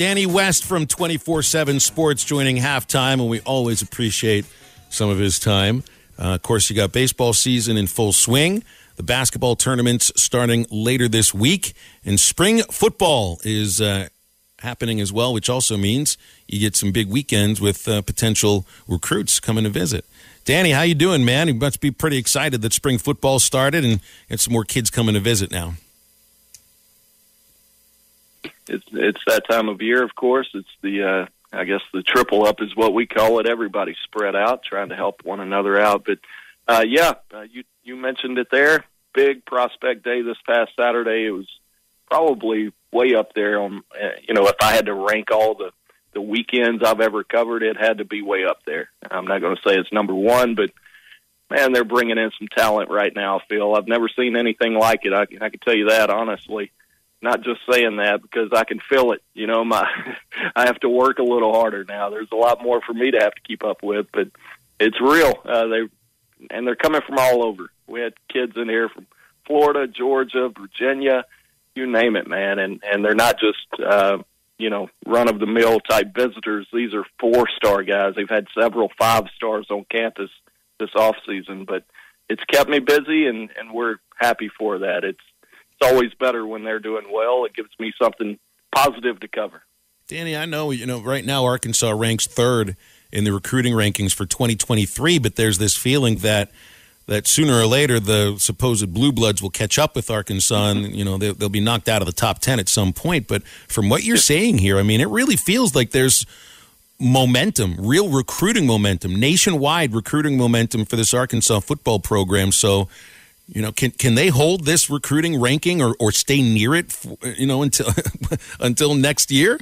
Danny West from 24/7 Sports joining halftime, and we always appreciate some of his time. Of course, you got baseball season in full swing. The basketball tournament's starting later this week, and spring football is happening as well, which also means you get some big weekends with potential recruits coming to visit. Danny, how you doing, man? You must be pretty excited that spring football started and get some more kids coming to visit now. It's that time of year, of course. It's the I guess the triple up is what we call it. Everybody spread out, trying to help one another out. But you mentioned it there. Big prospect day this past Saturday. It was probably way up there on. If I had to rank all the weekends I've ever covered, it had to be way up there. I'm not going to say it's number one, but man, they're bringing in some talent right now, Phil. I've never seen anything like it. I can tell you that honestly. Not just saying that because I can feel it. I have to work a little harder now. There's a lot more for me to have to keep up with, but it's real. They're coming from all over. We had kids in here from Florida, Georgia, Virginia, you name it, man. And they're not just run-of-the-mill type visitors. These are 4-star guys. They've had several 5-stars on campus this off season, but it's kept me busy, and we're happy for that. It's always better when they're doing well. It gives me something positive to cover. Danny, I know, right now Arkansas ranks 3rd in the recruiting rankings for 2023, but there's this feeling that sooner or later the supposed blue bloods will catch up with Arkansas and, they'll be knocked out of the top 10 at some point. But from what you're saying here, I mean, it really feels like there's momentum, real recruiting momentum, nationwide recruiting momentum for this Arkansas football program. So, can they hold this recruiting ranking or stay near it, until next year?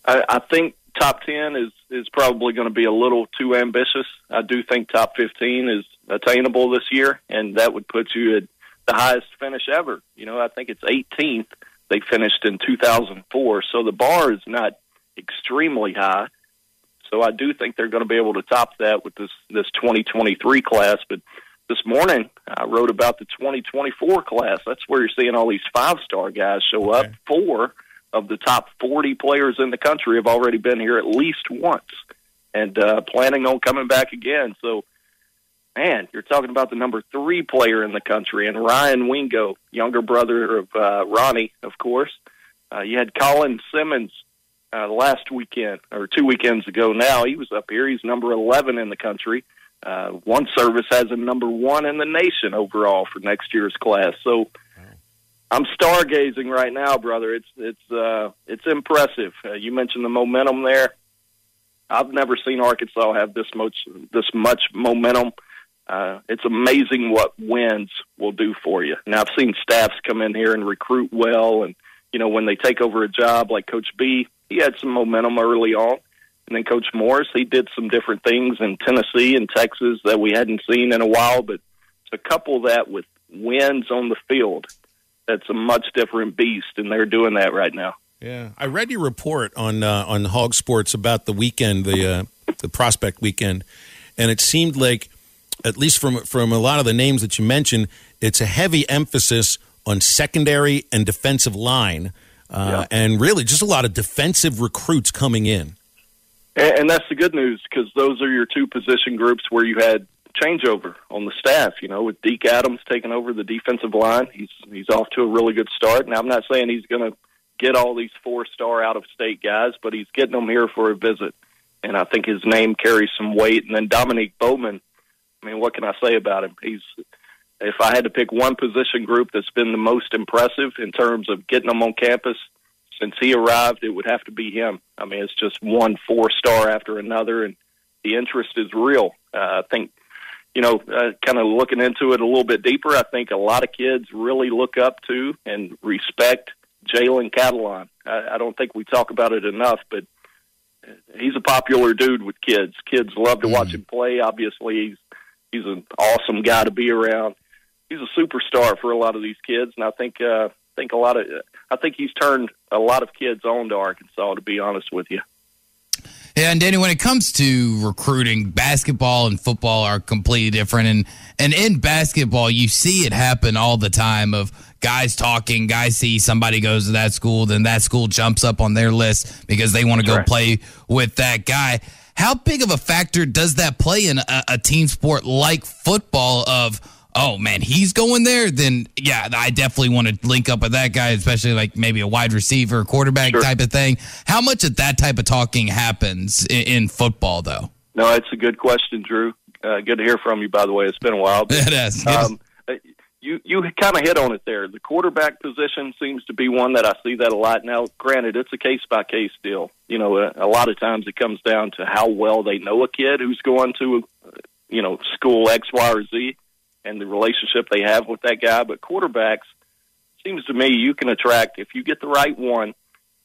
I think top 10 is probably going to be a little too ambitious. I do think top 15 is attainable this year, and that would put you at the highest finish ever. I think it's 18th. They finished in 2004, so the bar is not extremely high. So I do think they're going to be able to top that with this 2023 class, but this morning, I wrote about the 2024 class. That's where you're seeing all these 5-star guys show up. 4 of the top 40 players in the country have already been here at least once and planning on coming back again. So, man, you're talking about the number 3 player in the country, and Ryan Wingo, younger brother of Ronnie, of course. You had Colin Simmons last weekend, or 2 weekends ago now. He was up here. He's number 11 in the country. One service has a number 1 in the nation overall for next year's class. So I'm stargazing right now, brother. It's impressive. You mentioned the momentum there. I've never seen Arkansas have this much momentum. It's amazing what wins will do for you. Now, I've seen staffs come in here and recruit well, and when they take over a job like Coach B, he had some momentum early on. And then Coach Morris, he did some different things in Tennessee and Texas that we hadn't seen in a while. But to couple that with wins on the field, that's a much different beast, and they're doing that right now. Yeah, I read your report on HawgSports about the weekend, the prospect weekend, and it seemed like, at least from a lot of the names that you mentioned, it's a heavy emphasis on secondary and defensive line, and really just a lot of defensive recruits coming in. And that's the good news, because those are your 2 position groups where you had changeover on the staff, with Deke Adams taking over the defensive line. He's off to a really good start. Now, I'm not saying he's going to get all these 4-star out-of-state guys, but he's getting them here for a visit. And I think his name carries some weight. And then Dominique Bowman, I mean, what can I say about him? If I had to pick one position group that's been the most impressive in terms of getting them on campus, since he arrived, it would have to be him. I mean, it's just one 4-star after another, and the interest is real. I think, kind of looking into it a little bit deeper, I think a lot of kids really look up to and respect Jalen Catalon. I don't think we talk about it enough, but he's a popular dude with kids. Kids love to watch him play. Obviously, he's an awesome guy to be around. He's a superstar for a lot of these kids, and I think he's turned a lot of kids on to Arkansas, to be honest with you. Yeah, and Danny, when it comes to recruiting, basketball and football are completely different. And in basketball, you see it happen all the time of guys talking, guys see somebody goes to that school, then that school jumps up on their list because they want to go play with that guy. How big of a factor does that play in a team sport like football of, oh, man, he's going there? Then, yeah, I definitely want to link up with that guy, especially like maybe a wide receiver, quarterback type of thing. How much of that type of talking happens in football, though? No, it's a good question, Drew. Good to hear from you, by the way. It's been a while. But, it is. You kind of hit on it there. The quarterback position seems to be one that I see that a lot. Now, granted, it's a case-by-case deal. You know, a lot of times it comes down to how well they know a kid who's going to, school X, Y, or Z, and the relationship they have with that guy. But quarterbacks, seems to me, you can attract, if you get the right one,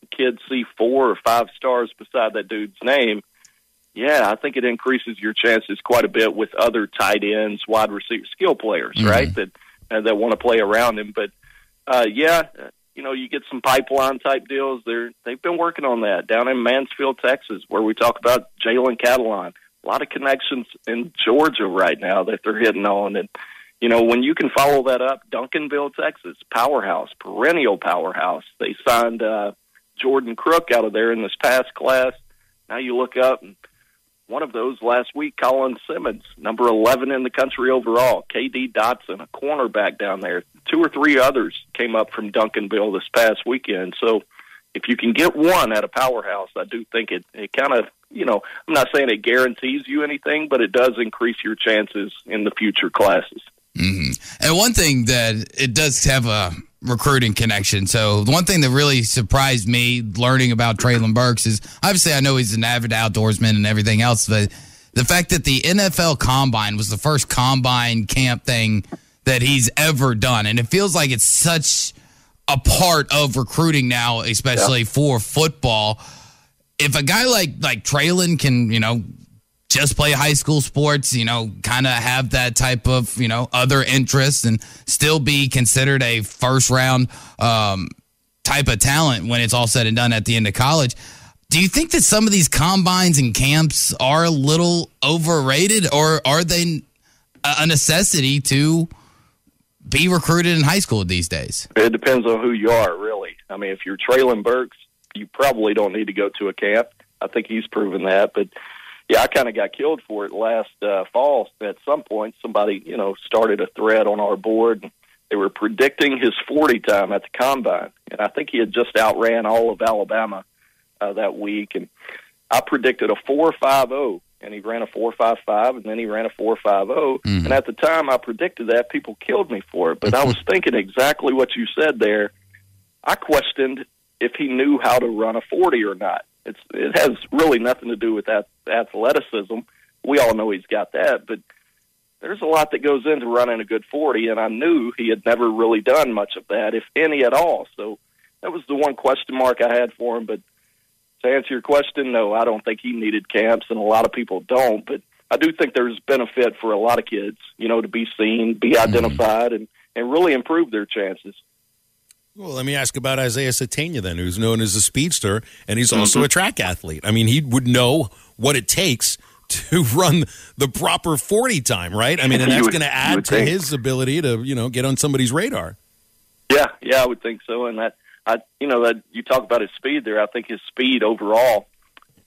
the kids see 4 or 5 stars beside that dude's name. Yeah, I think it increases your chances quite a bit with other tight ends, wide receiver, skill players, right, that want to play around him. But, you get some pipeline-type deals. They've been working on that down in Mansfield, Texas, where we talk about Jalen Catalan. A lot of connections in Georgia right now that they're hitting on. And, when you can follow that up, Duncanville, Texas, powerhouse, perennial powerhouse. They signed Jordan Crook out of there in this past class. Now you look up, and one of those last week, Colin Simmons, number 11 in the country overall. KD Dotson, a cornerback down there. 2 or 3 others came up from Duncanville this past weekend. So if you can get one at a powerhouse, I do think it kind of, I'm not saying it guarantees you anything, but it does increase your chances in the future classes. Mm-hmm. And one thing that it does have a recruiting connection. So the one thing that really surprised me learning about Traylon Burks is, obviously I know he's an avid outdoorsman and everything else, but the fact that the NFL Combine was the first combine camp thing that he's ever done. And it feels like it's such a part of recruiting now, especially for football. If a guy like Traylon can, just play high school sports, kind of have that type of, other interests and still be considered a first-round type of talent when it's all said and done at the end of college, do you think that some of these combines and camps are a little overrated, or are they a necessity to be recruited in high school these days? It depends on who you are, really. I mean, if you're Traylon Burks, you probably don't need to go to a camp. I think he's proven that, but yeah, I kind of got killed for it last fall. At some point, somebody, started a thread on our board. They were predicting his 40 time at the Combine, and I think he had just outran all of Alabama that week. And I predicted a 4.50, and he ran a 4.55, and then he ran a 4.50. And at the time I predicted that, people killed me for it. But I was thinking exactly what you said there. I questioned if he knew how to run a 40 or not. It has really nothing to do with that athleticism. We all know he's got that, but there's a lot that goes into running a good 40, and I knew he had never really done much of that, if any at all. So that was the one question mark I had for him. But to answer your question, no, I don't think he needed camps, and a lot of people don't. But I do think there's benefit for a lot of kids, to be seen, be identified, and really improve their chances. Well, let me ask about Isaiah Satania then, who's known as a speedster, and he's also a track athlete. I mean, he would know what it takes to run the proper 40 time, right? I mean, and that's going to add to his ability to, get on somebody's radar. Yeah, I would think so. And that you talk about his speed there. I think his speed overall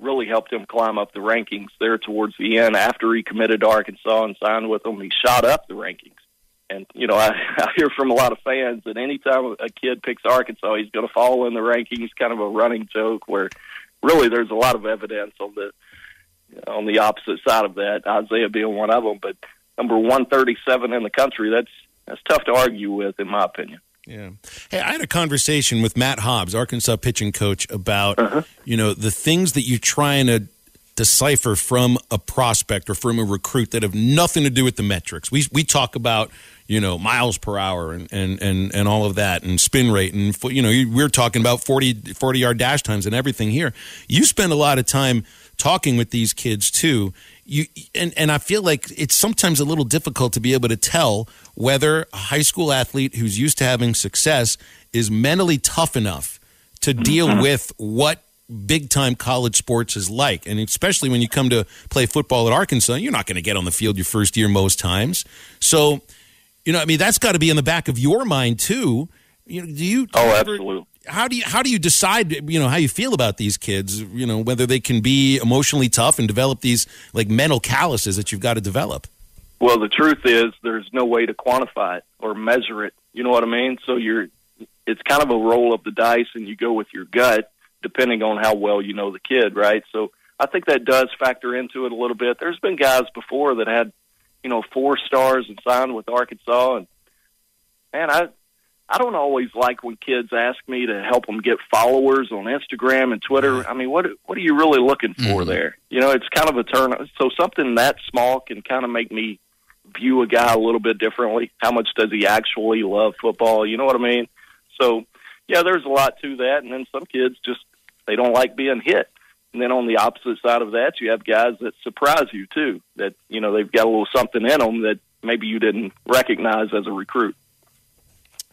really helped him climb up the rankings there towards the end. After he committed to Arkansas and signed with them, he shot up the rankings. And, I hear from a lot of fans that anytime a kid picks Arkansas, he's going to fall in the rankings, kind of a running joke, where really there's a lot of evidence on the opposite side of that, Isaiah being one of them. But number 137 in the country, that's tough to argue with, in my opinion. Yeah. Hey, I had a conversation with Matt Hobbs, Arkansas pitching coach, about, the things that you're trying to decipher from a prospect or from a recruit that have nothing to do with the metrics. We talk about, miles per hour and all of that, and spin rate, and we're talking about 40-yard dash times and everything here. You spend a lot of time talking with these kids too. And I feel like it's sometimes a little difficult to be able to tell whether a high school athlete who's used to having success is mentally tough enough to deal with what big-time college sports is like. And especially when you come to play football at Arkansas, you're not going to get on the field your first year most times. So, that's got to be in the back of your mind, too. Absolutely. How do you decide, how you feel about these kids, whether they can be emotionally tough and develop these, mental calluses that you've got to develop? Well, the truth is there's no way to quantify it or measure it. You know what I mean? So it's kind of a roll of the dice, and you go with your gut, depending on how well you know the kid, right? So I think that does factor into it a little bit. There's been guys before that had, 4 stars and signed with Arkansas, and man, I don't always like when kids ask me to help them get followers on Instagram and Twitter. I mean, what are you really looking for there? It's kind of a turn. So something that small can kind of make me view a guy a little bit differently. How much does he actually love football? You know what I mean? So, yeah, there's a lot to that. And then some kids they don't like being hit. And then on the opposite side of that, you have guys that surprise you too, that, they've got a little something in them that maybe you didn't recognize as a recruit.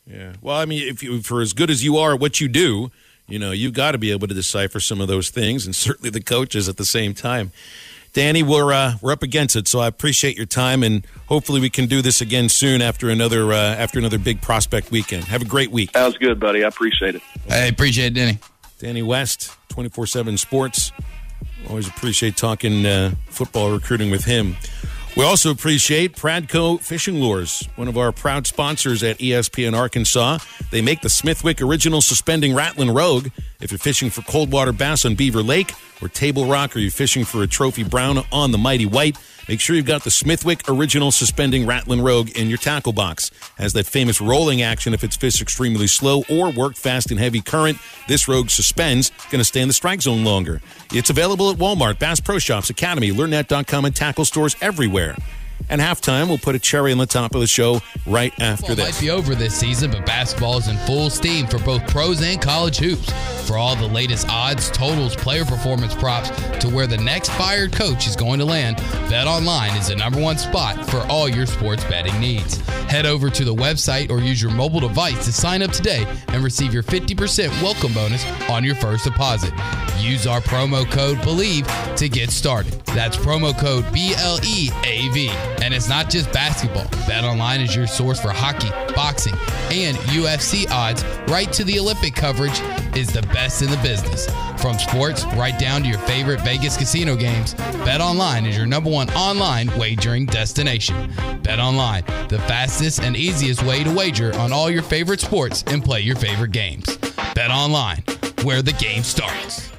Yeah. Well, I mean, for as good as you are at what you do, you've got to be able to decipher some of those things, and certainly the coaches at the same time. Danny, we're up against it, so I appreciate your time, and hopefully we can do this again soon after another big prospect weekend. Have a great week. Sounds good, buddy. I appreciate it. I appreciate it, Danny. Danny West, 24/7 Sports. Always appreciate talking football recruiting with him. We also appreciate Pradco Fishing Lures, one of our proud sponsors at ESPN Arkansas. They make the Smithwick Original Suspending Rattling Rogue. If you're fishing for cold water bass on Beaver Lake or Table Rock, or you're fishing for a trophy brown on the Mighty White, make sure you've got the Smithwick Original Suspending Rattling Rogue in your tackle box. Has that famous rolling action if it's fished extremely slow or worked fast in heavy current. This Rogue suspends, going to stay in the strike zone longer. It's available at Walmart, Bass Pro Shops, Academy, LearnNet.com, and tackle stores everywhere. And halftime, we'll put a cherry on the top of the show right after this. Might be over this season, but basketball is in full steam for both pros and college hoops. For all the latest odds, totals, player performance props, to where the next fired coach is going to land, BetOnline is the #1 spot for all your sports betting needs. Head over to the website or use your mobile device to sign up today and receive your 50% welcome bonus on your first deposit. Use our promo code BELIEVE to get started. That's promo code BLEAV. And it's not just basketball. BetOnline is your source for hockey, boxing, and UFC odds, right to the Olympic coverage, is the best in the business. From sports right down to your favorite Vegas casino games, BetOnline is your #1 online wagering destination. BetOnline, the fastest and easiest way to wager on all your favorite sports and play your favorite games. BetOnline, where the game starts.